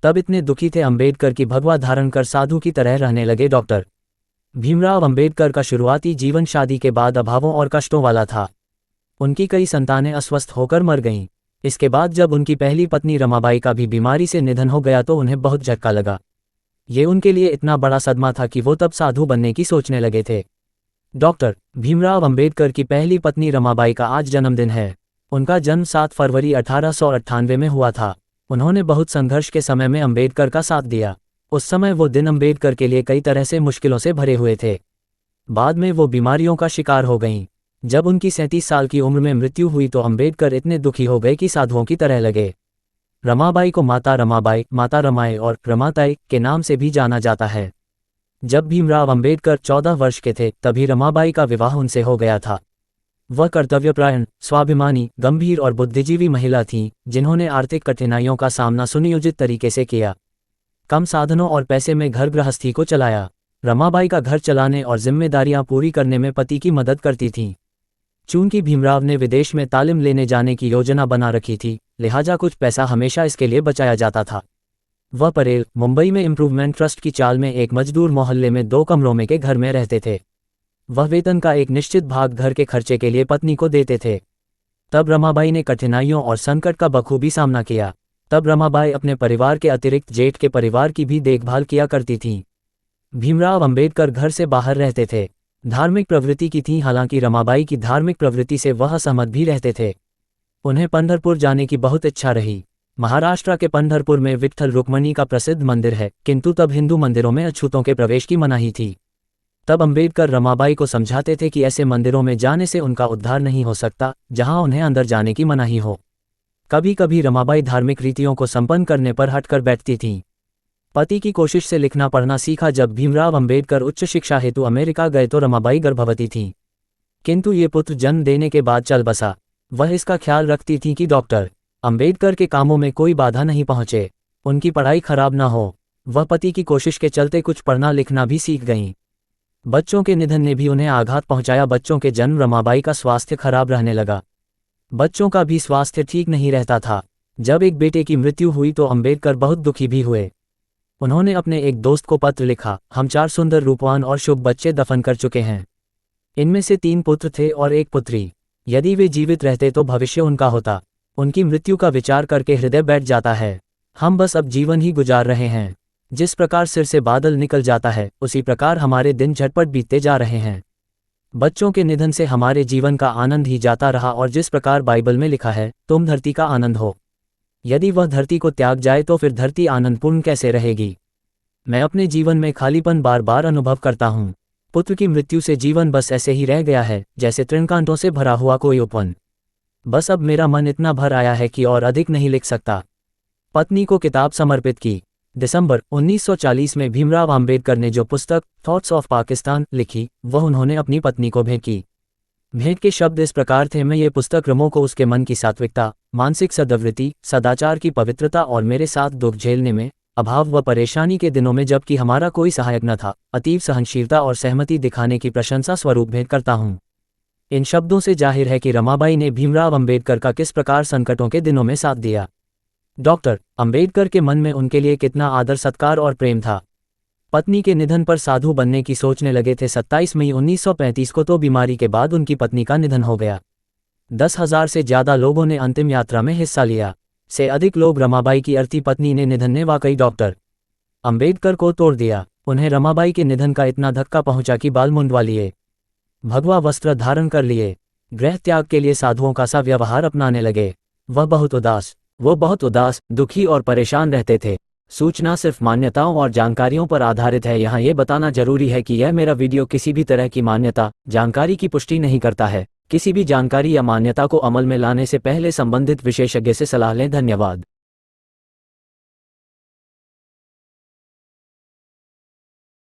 तब इतने दुखी थे अम्बेडकर कि भगवा धारण कर साधु की तरह रहने लगे। डॉक्टर भीमराव अम्बेडकर का शुरुआती जीवन शादी के बाद अभावों और कष्टों वाला था। उनकी कई संतानें अस्वस्थ होकर मर गईं। इसके बाद जब उनकी पहली पत्नी रमाबाई का भी बीमारी से निधन हो गया तो उन्हें बहुत झटका लगा। ये उनके लिए इतना बड़ा सदमा था कि वो तब साधु बनने की सोचने लगे थे। डॉक्टर भीमराव अम्बेडकर की पहली पत्नी रमाबाई का आज जन्मदिन है। उनका जन्म 7 फरवरी 1898 में हुआ था। उन्होंने बहुत संघर्ष के समय में अम्बेडकर का साथ दिया। उस समय वो दिन अम्बेडकर के लिए कई तरह से मुश्किलों से भरे हुए थे। बाद में वो बीमारियों का शिकार हो गईं। जब उनकी 37 साल की उम्र में मृत्यु हुई तो अम्बेडकर इतने दुखी हो गए कि साधुओं की तरह लगे। रमाबाई को माता रमाबाई, माता रमाई और रमाताई के नाम से भी जाना जाता है। जब भीमराव अम्बेडकर 14 वर्ष के थे तभी रमाबाई का विवाह उनसे हो गया था। वह कर्तव्यपरायण, स्वाभिमानी, गंभीर और बुद्धिजीवी महिला थीं, जिन्होंने आर्थिक कठिनाइयों का सामना सुनियोजित तरीके से किया। कम साधनों और पैसे में घर गृहस्थी को चलाया। रमाबाई का घर चलाने और जिम्मेदारियां पूरी करने में पति की मदद करती थीं। चूंकि भीमराव ने विदेश में तालीम लेने जाने की योजना बना रखी थी, लिहाजा कुछ पैसा हमेशा इसके लिए बचाया जाता था। वह परेल, मुंबई में इम्प्रूवमेंट ट्रस्ट की चाल में एक मजदूर मोहल्ले में 2 कमरों में के घर में रहते थे। वह वेतन का एक निश्चित भाग घर के खर्चे के लिए पत्नी को देते थे। तब रमाबाई ने कठिनाइयों और संकट का बखूबी सामना किया। तब रमाबाई अपने परिवार के अतिरिक्त जेठ के परिवार की भी देखभाल किया करती थीं। भीमराव अम्बेडकर घर से बाहर रहते थे। धार्मिक प्रवृत्ति की थीं, हालांकि रमाबाई की धार्मिक प्रवृत्ति से वह असहमत भी रहते थे। उन्हें पंढरपुर जाने की बहुत इच्छा रही। महाराष्ट्र के पंढरपुर में विट्ठल रुक्मिणी का प्रसिद्ध मंदिर है, किंतु तब हिंदू मंदिरों में अछूतों के प्रवेश की मनाही थी। तब अम्बेडकर रमाबाई को समझाते थे कि ऐसे मंदिरों में जाने से उनका उद्धार नहीं हो सकता जहां उन्हें अंदर जाने की मनाही हो। कभी कभी रमाबाई धार्मिक रीतियों को संपन्न करने पर हटकर बैठती थीं। पति की कोशिश से लिखना पढ़ना सीखा। जब भीमराव अम्बेडकर उच्च शिक्षा हेतु अमेरिका गए तो रमाबाई गर्भवती थीं, किंतु ये पुत्र जन्म देने के बाद चल बसा। वह इसका ख्याल रखती थीं कि डॉक्टर अम्बेडकर के कामों में कोई बाधा नहीं पहुंचे, उनकी पढ़ाई खराब ना हो। वह पति की कोशिश के चलते कुछ पढ़ना लिखना भी सीख गईं। बच्चों के निधन ने भी उन्हें आघात पहुंचाया। बच्चों के जन्म रमाबाई का स्वास्थ्य खराब रहने लगा। बच्चों का भी स्वास्थ्य ठीक नहीं रहता था। जब एक बेटे की मृत्यु हुई तो अम्बेडकर बहुत दुखी भी हुए। उन्होंने अपने एक दोस्त को पत्र लिखा, हम 4 सुंदर, रूपवान और शुभ बच्चे दफन कर चुके हैं। इनमें से 3 पुत्र थे और 1 पुत्री। यदि वे जीवित रहते तो भविष्य उनका होता। उनकी मृत्यु का विचार करके हृदय बैठ जाता है। हम बस अब जीवन ही गुजार रहे हैं। जिस प्रकार सिर से बादल निकल जाता है, उसी प्रकार हमारे दिन झटपट बीतते जा रहे हैं। बच्चों के निधन से हमारे जीवन का आनंद ही जाता रहा, और जिस प्रकार बाइबल में लिखा है, तुम धरती का आनंद हो। यदि वह धरती को त्याग जाए तो फिर धरती आनंदपूर्ण कैसे रहेगी। मैं अपने जीवन में खालीपन बार बार अनुभव करता हूँ। पुत्र की मृत्यु से जीवन बस ऐसे ही रह गया है जैसे तृणकांटों से भरा हुआ कोई उपवन। बस अब मेरा मन इतना भर आया है कि और अधिक नहीं लिख सकता। पत्नी को किताब समर्पित की। दिसंबर 1940 में भीमराव अम्बेडकर ने जो पुस्तक थॉट्स ऑफ पाकिस्तान लिखी, वह उन्होंने अपनी पत्नी को भेंट की। भेंट के शब्द इस प्रकार थे, मैं ये पुस्तक रमो को उसके मन की सात्विकता, मानसिक सद्वृत्ति, सदाचार की पवित्रता और मेरे साथ दुख झेलने में, अभाव व परेशानी के दिनों में जबकि हमारा कोई सहायक न था, अतीव सहनशीलता और सहमति दिखाने की प्रशंसा स्वरूप भेंट करता हूँ। इन शब्दों से जाहिर है कि रमाबाई ने भीमराव अम्बेडकर का किस प्रकार संकटों के दिनों में साथ दिया। डॉक्टर अम्बेडकर के मन में उनके लिए कितना आदर सत्कार और प्रेम था। पत्नी के निधन पर साधु बनने की सोचने लगे थे। 27 मई 1935 को तो बीमारी के बाद उनकी पत्नी का निधन हो गया। 10,000 से ज्यादा लोगों ने अंतिम यात्रा में हिस्सा लिया। से अधिक लोग रमाबाई की अर्थी पत्नी ने निधन ने वाकई डॉक्टर अम्बेडकर को तोड़ दिया। उन्हें रमाबाई के निधन का इतना धक्का पहुंचा कि बाल मुंडवा लिए, भगवा वस्त्र धारण कर लिए, गृह त्याग के लिए साधुओं का सा व्यवहार अपनाने लगे। वो बहुत उदास, दुखी और परेशान रहते थे। सूचना सिर्फ मान्यताओं और जानकारियों पर आधारित है। यहाँ ये बताना जरूरी है कि यह मेरा वीडियो किसी भी तरह की मान्यता, जानकारी की पुष्टि नहीं करता है। किसी भी जानकारी या मान्यता को अमल में लाने से पहले संबंधित विशेषज्ञ से सलाह लें। धन्यवाद।